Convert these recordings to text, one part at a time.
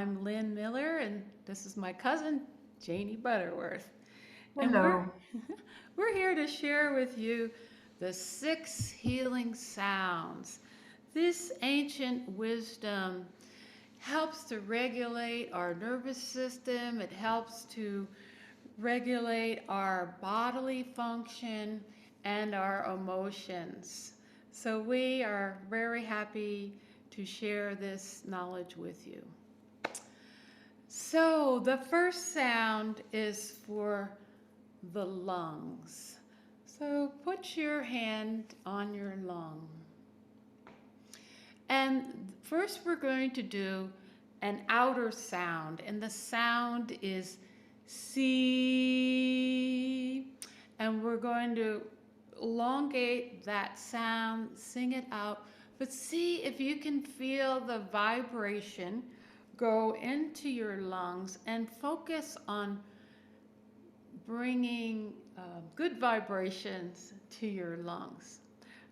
I'm Lynn Miller, and this is my cousin, Janey Butterworth. And we're, Hello. we're here to share with you the 6 healing sounds. This ancient wisdom helps to regulate our nervous system, it helps to regulate our bodily function and our emotions. So we are very happy to share this knowledge with you. So the first sound is for the lungs. So put your hand on your lung. And first we're going to do an outer sound, and the sound is C. And we're going to elongate that sound, sing it out, but see if you can feel the vibration go into your lungs and focus on bringing good vibrations to your lungs.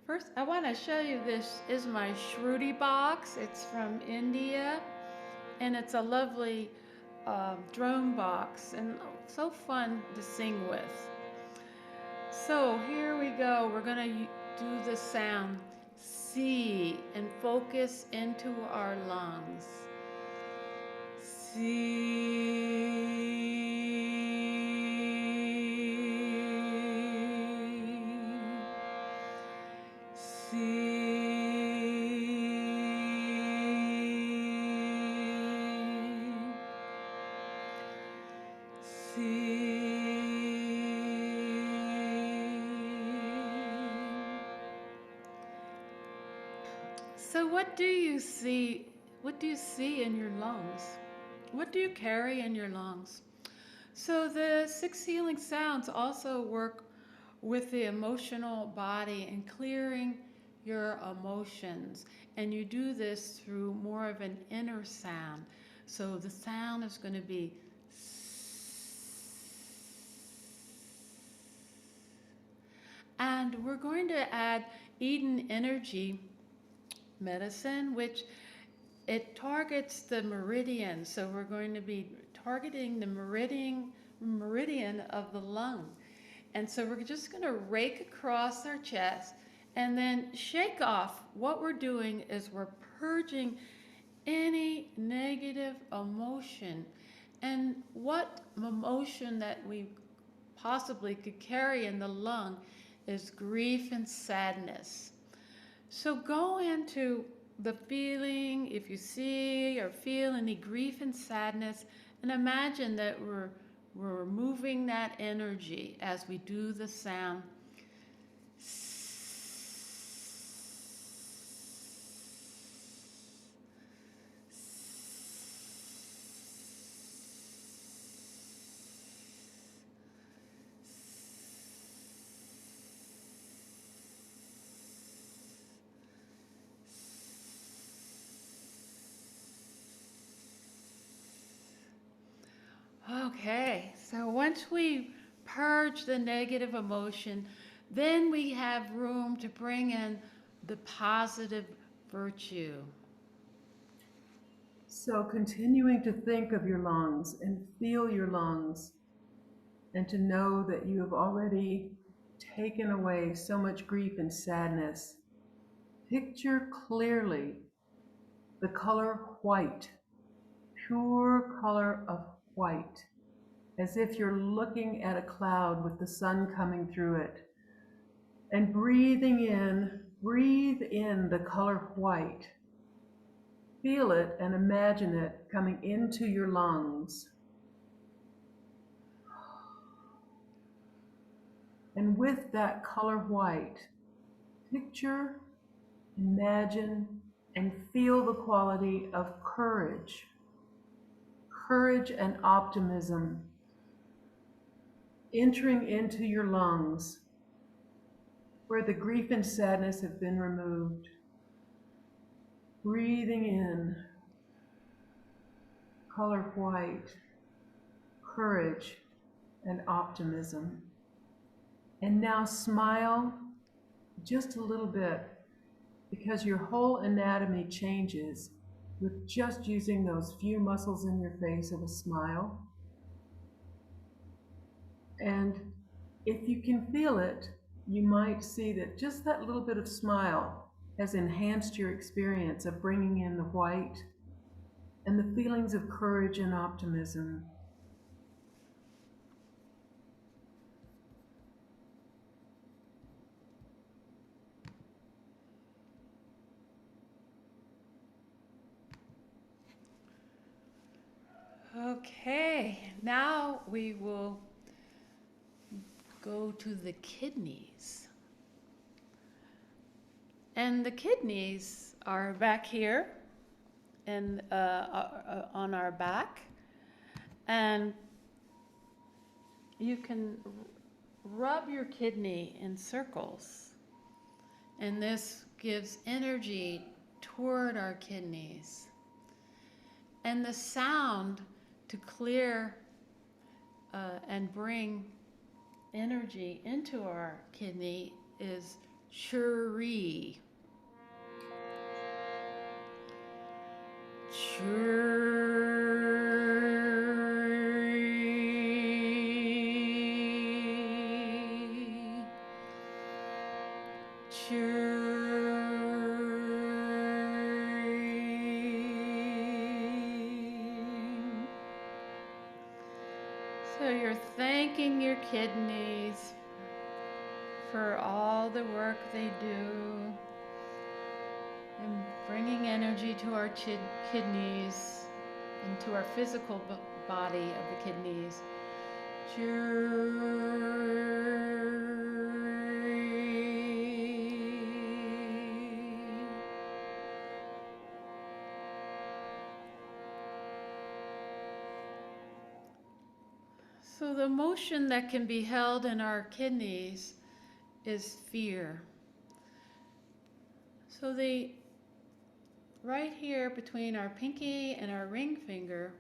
First, I want to show you, this is my Shruti box. It's from India, and it's a lovely drone box and so fun to sing with. So here we go. We're going to do the sound C and focus into our lungs. So what do you see? What do you see in your lungs? What do you carry in your lungs? So the 6 healing sounds also work with the emotional body and clearing your emotions. And you do this through more of an inner sound. So the sound is going to be and we're going to add Eden energy medicine, which it targets the meridian. So we're going to be targeting the meridian of the lung. And so we're just going to rake across our chest and then shake off. What we're doing is we're purging any negative emotion. And what emotion that we possibly could carry in the lung is grief and sadness. So go into the feeling, if you see or feel any grief and sadness, and imagine that we're removing that energy as we do the sound. Okay, so once we purge the negative emotion, then we have room to bring in the positive virtue. So continuing to think of your lungs and feel your lungs and to know that you have already taken away so much grief and sadness. Picture clearly the color white, pure color of white, as if you're looking at a cloud with the sun coming through it. And breathe in the color white. Feel it and imagine it coming into your lungs. And with that color white, picture, imagine, and feel the quality of courage and optimism entering into your lungs where the grief and sadness have been removed. Breathing in, color white, courage, and optimism. And now smile just a little bit because your whole anatomy changes with just using those few muscles in your face of a smile. And if you can feel it, you might see that just that little bit of smile has enhanced your experience of bringing in the white and the feelings of courage and optimism. Okay, now we will go to the kidneys. And the kidneys are back here and on our back. And you can rub your kidney in circles. And this gives energy toward our kidneys. And the sound to clear and bring energy into our kidney is SHUU. So you're thanking your kidneys for all the work they do and bringing energy to our kidneys and to our physical body of the kidneys. So the emotion that can be held in our kidneys is fear. So right here between our pinky and our ring finger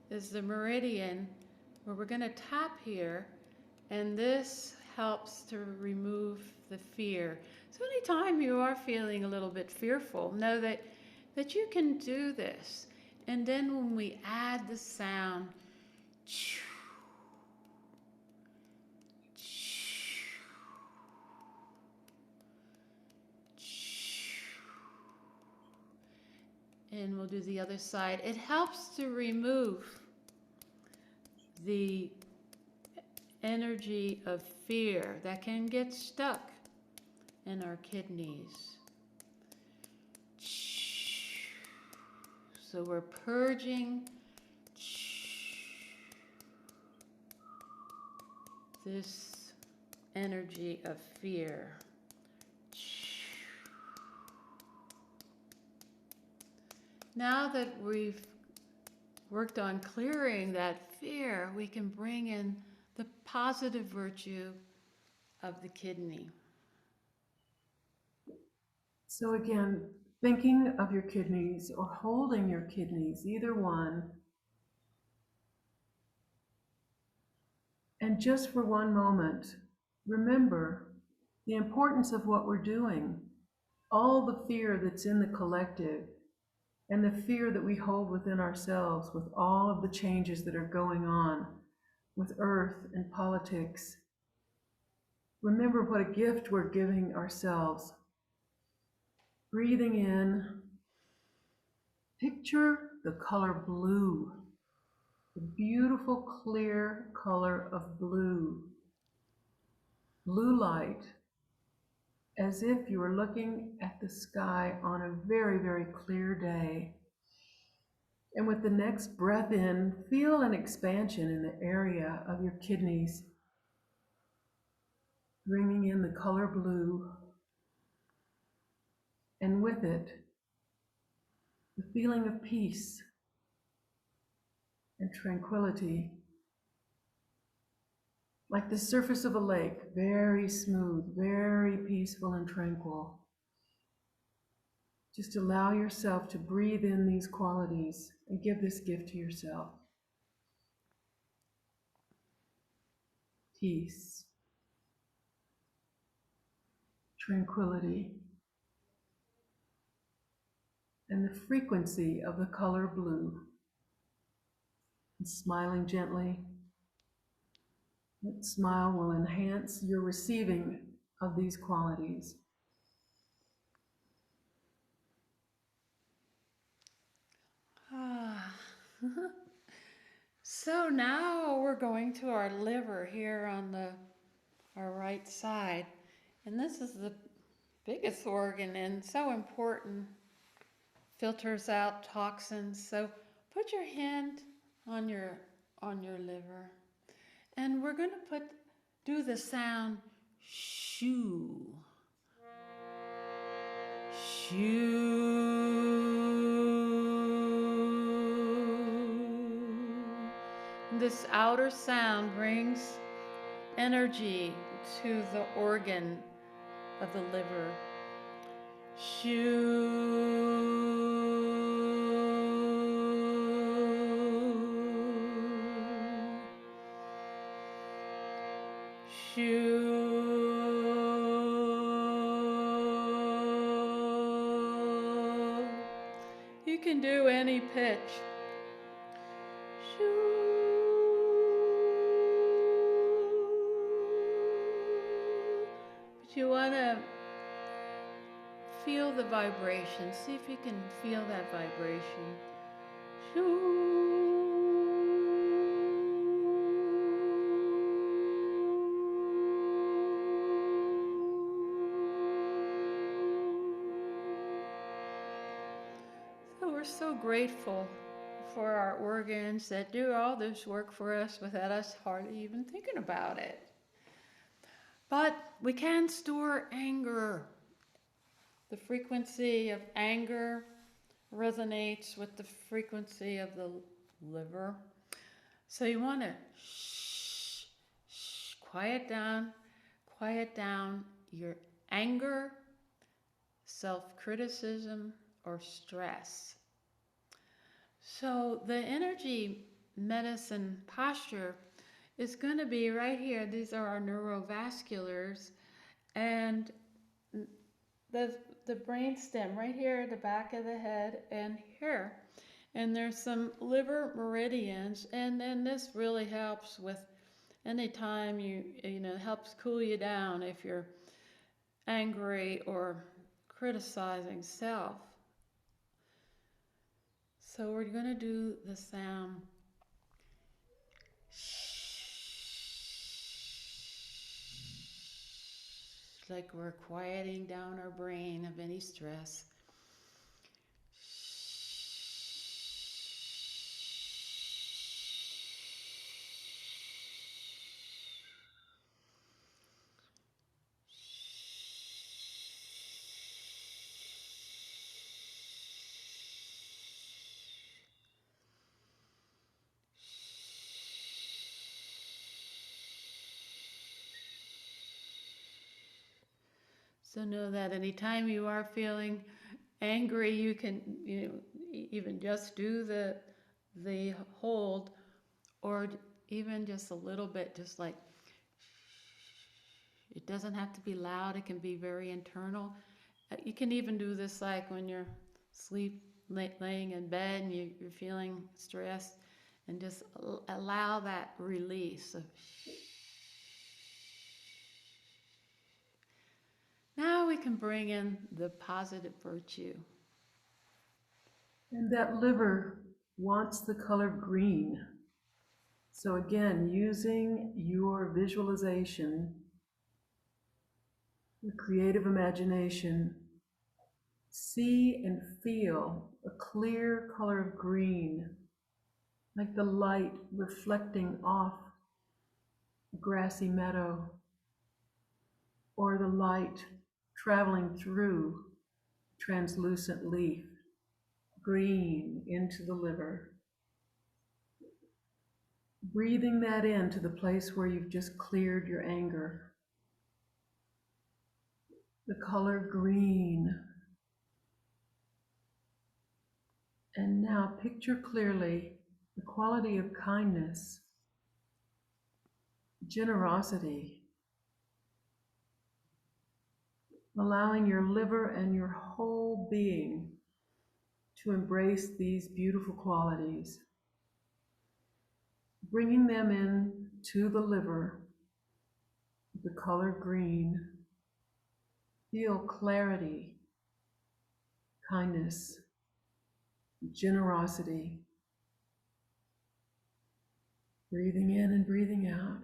is the meridian where we're going to tap here, and this helps to remove the fear. So anytime you are feeling a little bit fearful, know that you can do this. And then when we add the sound, and we'll do the other side, it helps to remove the energy of fear that can get stuck in our kidneys. So we're purging this energy of fear. Now that we've worked on clearing that fear, we can bring in the positive virtue of the kidney. So again, thinking of your kidneys or holding your kidneys, either one, and just for one moment, remember the importance of what we're doing, all the fear that's in the collective, and the fear that we hold within ourselves with all of the changes that are going on with Earth and politics. Remember what a gift we're giving ourselves. Breathing in, picture the color blue, the beautiful clear color of blue. Blue light, as if you were looking at the sky on a very, very clear day. And with the next breath in, feel an expansion in the area of your kidneys, bringing in the color blue, and with it, the feeling of peace and tranquility, like the surface of a lake, very smooth, very peaceful and tranquil. Just allow yourself to breathe in these qualities and give this gift to yourself. Peace, tranquility, and the frequency of the color blue. And smiling gently. That smile will enhance your receiving of these qualities. Ah. So now we're going to our liver here on our right side. And this is the biggest organ and so important. Filters out toxins. So put your hand on your liver. And we're going to do the sound SHUU. This outer sound brings energy to the organ of the liver. You can do any pitch. But you want to feel the vibration. See if you can feel that vibration. So we're so grateful for our organs that do all this work for us without us hardly even thinking about it. But we can store anger. The frequency of anger resonates with the frequency of the liver. So you want to quiet down your anger, self-criticism, or stress. So the energy medicine posture is going to be right here. These are our neurovasculars, and the brain stem right here at the back of the head and here. And there's some liver meridians, and then this really helps with anytime you helps cool you down if you're angry or criticizing self. So we're going to do the sound like we're quieting down our brain of any stress. So know that anytime you are feeling angry, you can even just do the hold, or even just a little bit, just like it doesn't have to be loud. It can be very internal. You can even do this like when you're laying in bed and you're feeling stressed, and just allow that release of. Now we can bring in the positive virtue. And that liver wants the color green. So again, using your visualization, your creative imagination, see and feel a clear color of green, like the light reflecting off a grassy meadow, or the light traveling through translucent leaf, green into the liver. Breathing that into the place where you've just cleared your anger. The color green. And now picture clearly the quality of kindness, generosity, allowing your liver and your whole being to embrace these beautiful qualities, bringing them in to the liver, the color green. Feel clarity, kindness, generosity. Breathing in and breathing out.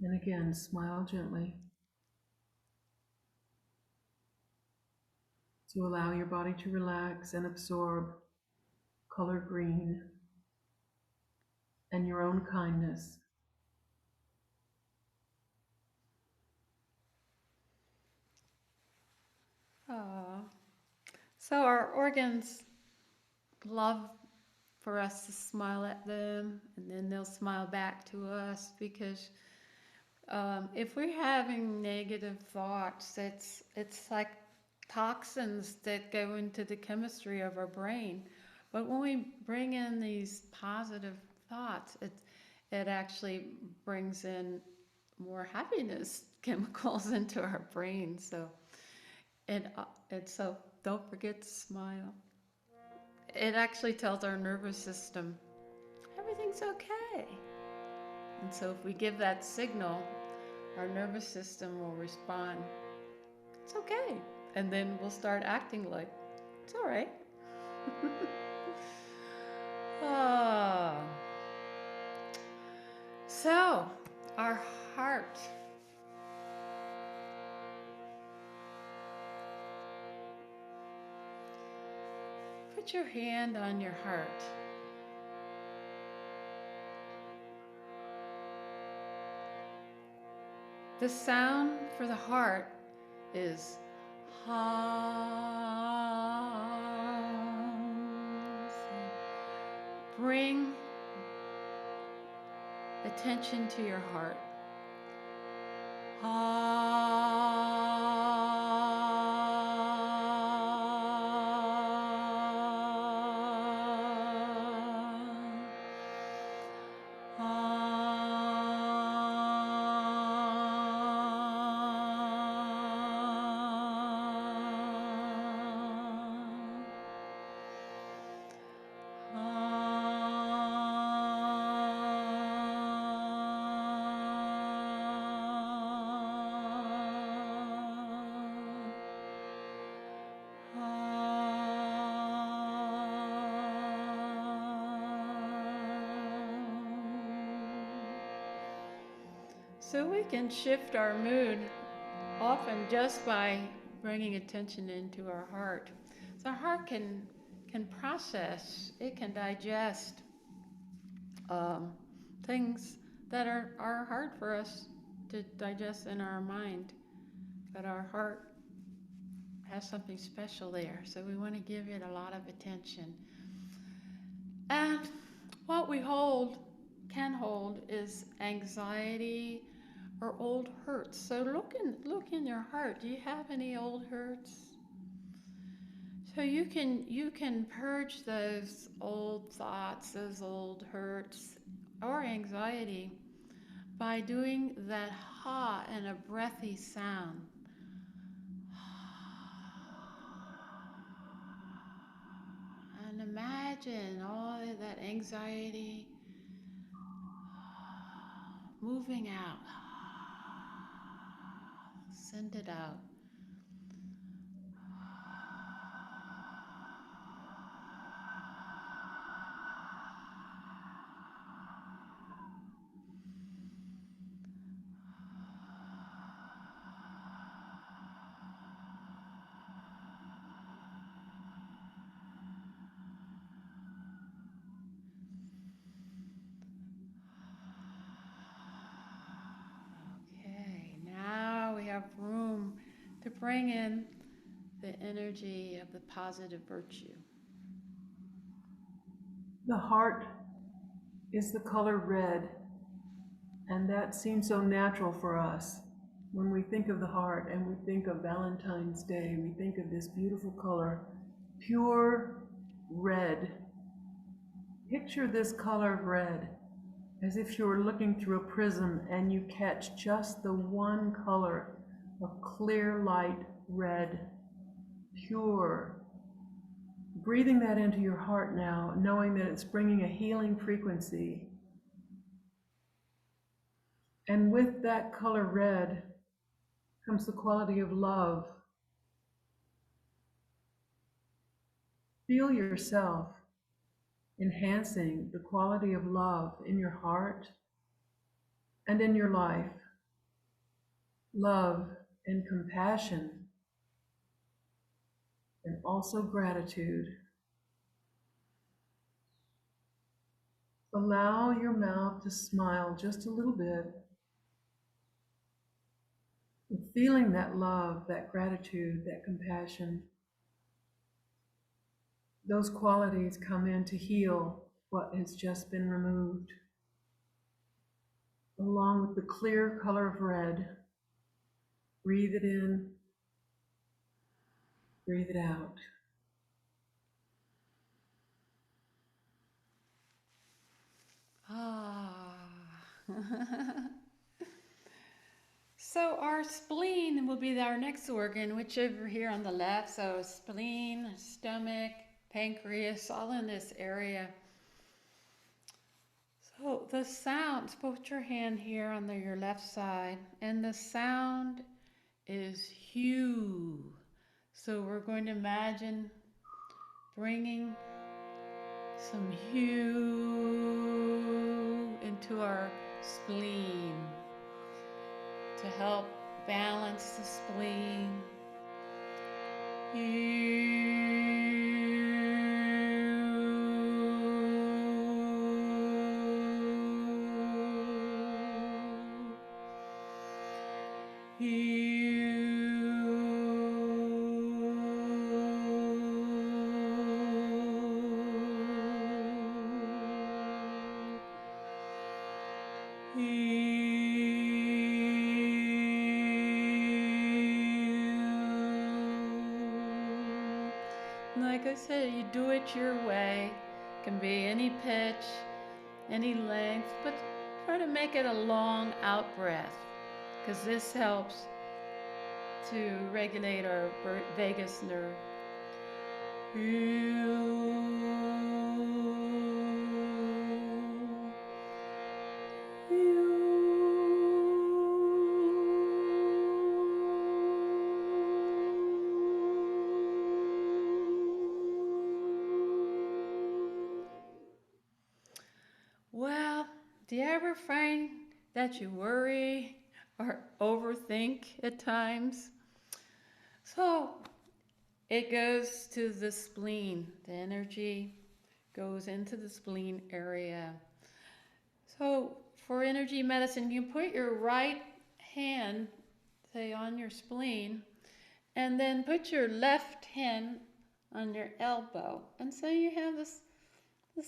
And again, smile gently to allow your body to relax and absorb color green and your own kindness. Oh. So our organs love for us to smile at them, and then they'll smile back to us, because if we're having negative thoughts, it's like toxins that go into the chemistry of our brain. But when we bring in these positive thoughts, it actually brings in more happiness chemicals into our brain. So so don't forget to smile. It actually tells our nervous system everything's okay. And so if we give that signal, our nervous system will respond, it's okay. And then we'll start acting like, it's all right. Oh. So, our heart. Put your hand on your heart. The sound for the heart is ha. Bring attention to your heart. So we can shift our mood often just by bringing attention into our heart. So our heart can process, it can digest things that are hard for us to digest in our mind. But our heart has something special there, so we want to give it a lot of attention. And what we can hold is anxiety or old hurts. So look in your heart. Do you have any old hurts? So you can purge those old thoughts, those old hurts, or anxiety by doing that ha in a breathy sound. And imagine all of that anxiety moving out. Send it out. Okay, now we have room to bring in the energy of the positive virtue. The heart is the color red, and that seems so natural for us. When we think of the heart and we think of Valentine's Day, we think of this beautiful color, pure red. Picture this color of red as if you were looking through a prism and you catch just the one color of clear light red, pure, breathing that into your heart now, knowing that it's bringing a healing frequency. And with that color red comes the quality of love. Feel yourself enhancing the quality of love in your heart and in your life. Love and compassion, and also gratitude. Allow your mouth to smile just a little bit. And feeling that love, that gratitude, that compassion, those qualities come in to heal what has just been removed. Along with the clear color of red, breathe it in, breathe it out. Ah. So our spleen will be our next organ, which over here on the left. So spleen, stomach, pancreas, all in this area. So the sounds, put your hand here on your left side, and the sound is HUU. So we're going to imagine bringing some HUU into our spleen to help balance the spleen. Like I said, you do it your way. It can be any pitch, any length, but try to make it a long out breath, because this helps to regulate our vagus nerve. Well, do you ever find that you worry or overthink at times? So it goes to the spleen. The energy goes into the spleen area. So for energy medicine, you put your right hand, say, on your spleen, and then put your left hand on your elbow. And so you have this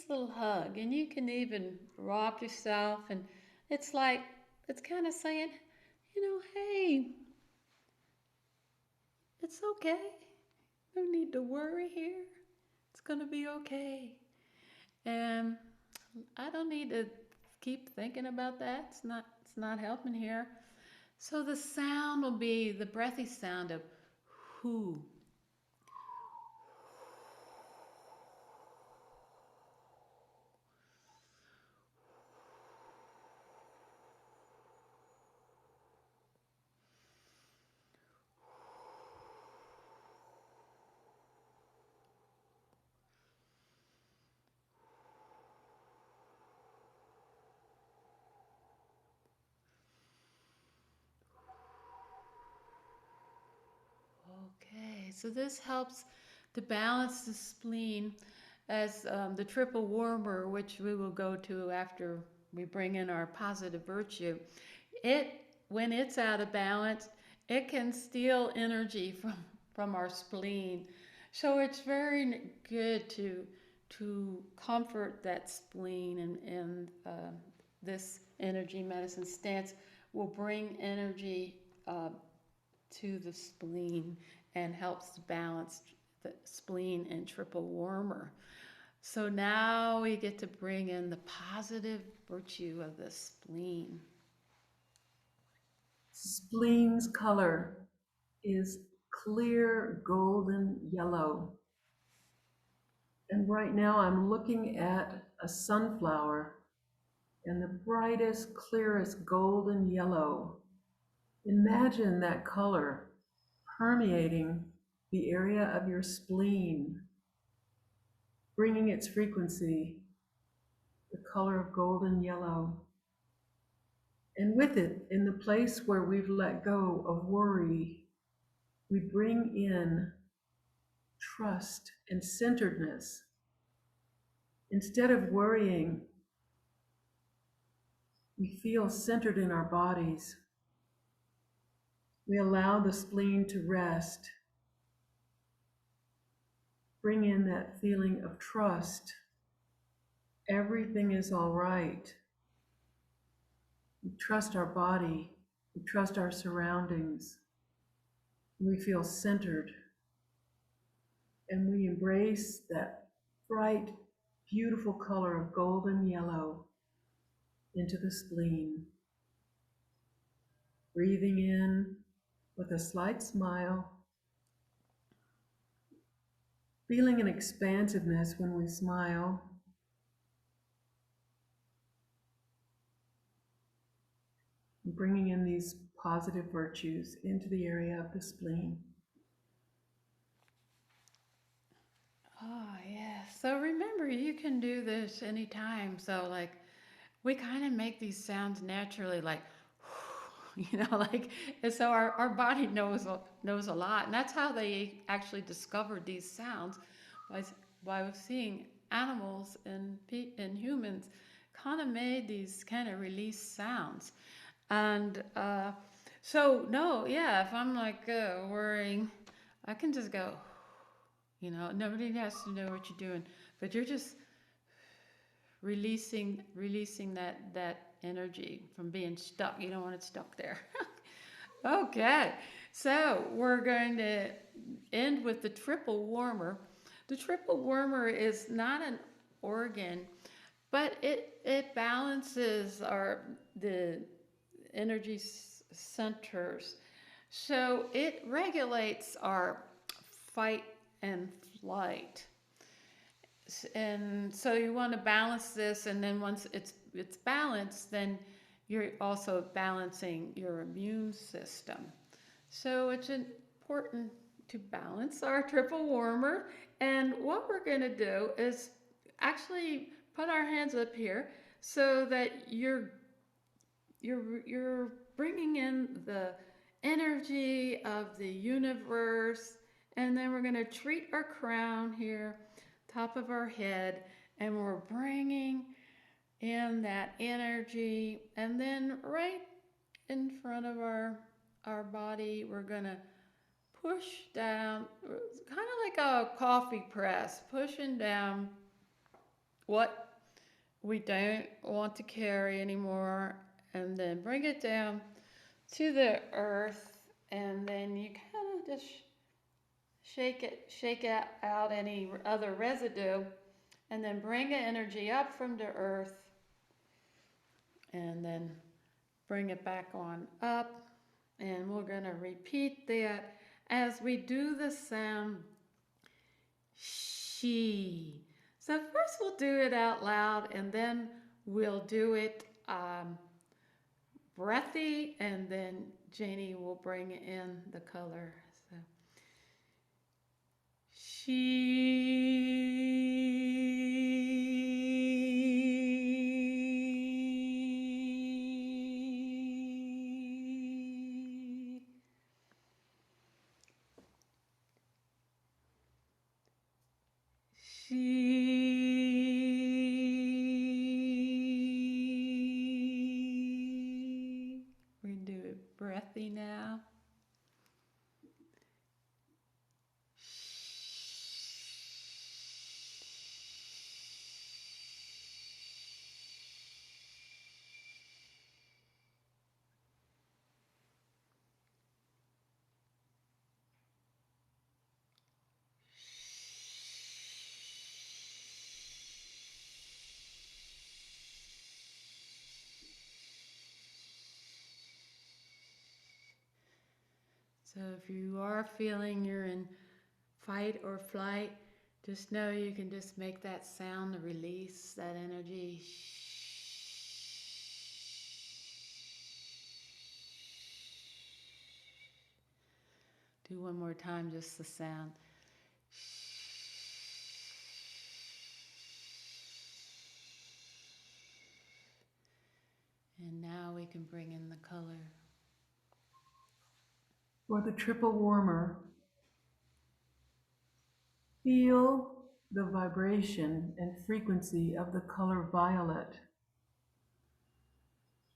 little hug, and you can even rock yourself, and it's like, it's kind of saying, hey, it's okay. No need to worry here. It's going to be okay. And I don't need to keep thinking about that. It's not helping here. So the sound will be the breathy sound of who. Okay, so this helps to balance the spleen as the triple warmer, which we will go to after we bring in our positive virtue. When it's out of balance, it can steal energy from our spleen. So it's very good to comfort that spleen, and this energy medicine stance will bring energy to the spleen and helps to balance the spleen and triple warmer. So now we get to bring in the positive virtue of the spleen. Spleen's color is clear golden yellow. And right now I'm looking at a sunflower and the brightest, clearest golden yellow. Imagine that color permeating the area of your spleen, bringing its frequency, the color of golden yellow. And with it, in the place where we've let go of worry, we bring in trust and centeredness. Instead of worrying, we feel centered in our bodies. We allow the spleen to rest. Bring in that feeling of trust. Everything is all right. We trust our body. We trust our surroundings. We feel centered. And we embrace that bright, beautiful color of golden yellow into the spleen. Breathing in with a slight smile. Feeling an expansiveness when we smile. And bringing in these positive virtues into the area of the spleen. Oh, yeah. So remember, you can do this anytime. So, like, we kind of make these sounds naturally, like, like, and so our body knows a lot. And that's how they actually discovered these sounds by, by seeing animals and humans kind of made these kind of release sounds. And so, no, yeah, if I'm like worrying, I can just go, nobody has to know what you're doing, but you're just releasing that energy from being stuck. You don't want it stuck there. Okay, so we're going to end with the triple warmer. The triple warmer is not an organ, but it balances the energy centers. So it regulates our fight and flight. And so you want to balance this, and then once it's balanced, then you're also balancing your immune system. So it's important to balance our triple warmer. And what we're going to do is actually put our hands up here so that you're bringing in the energy of the universe, and then we're going to treat our crown here, top of our head, and we're bringing in that energy, and then right in front of our body, we're going to push down, kind of like a coffee press, pushing down what we don't want to carry anymore, and then bring it down to the earth, and then you kind of just shake out any other residue, and then bring the energy up from the earth, and then bring it back on up, and we're going to repeat that as we do the sound she. So first we'll do it out loud, and then we'll do it breathy, and then Janey will bring in the color. So we do it breathy now. So if you are feeling you're in fight or flight, Just know you can just make that sound to release that energy. Do one more time, just the sound. And now we can bring in the color. For the triple warmer, feel the vibration and frequency of the color violet.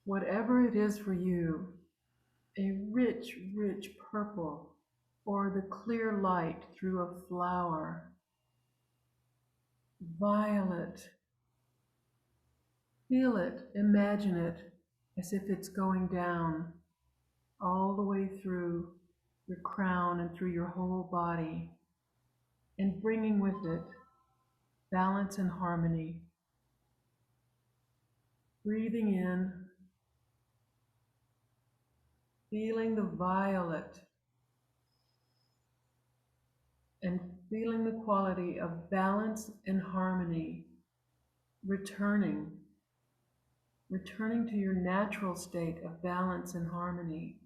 Whatever it is for you, a rich, rich purple, or the clear light through a flower. Violet. Feel it, imagine it, as if it's going down all the way through your crown and through your whole body, and bringing with it balance and harmony. Breathing in, feeling the violet, and feeling the quality of balance and harmony, returning to your natural state of balance and harmony.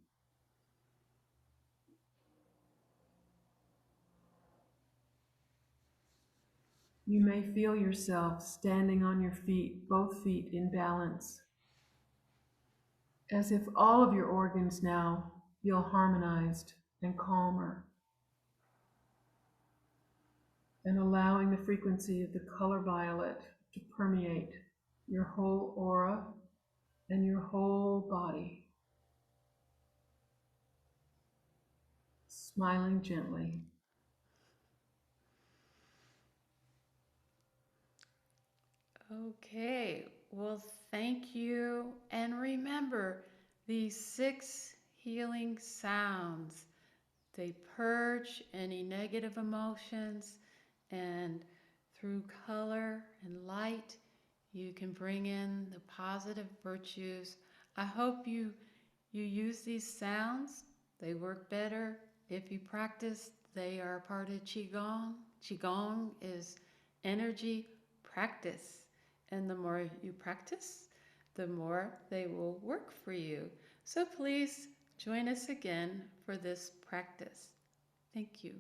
You may feel yourself standing on your feet, both feet in balance, as if all of your organs now feel harmonized and calmer, and allowing the frequency of the color violet to permeate your whole aura and your whole body. Smiling gently. Okay, well, thank you. And remember, these 6 healing sounds, they purge any negative emotions, and through color and light, you can bring in the positive virtues. I hope you use these sounds. They work better if you practice. They are a part of Qigong. Qigong is energy practice. And the more you practice, the more they will work for you. So please join us again for this practice. Thank you.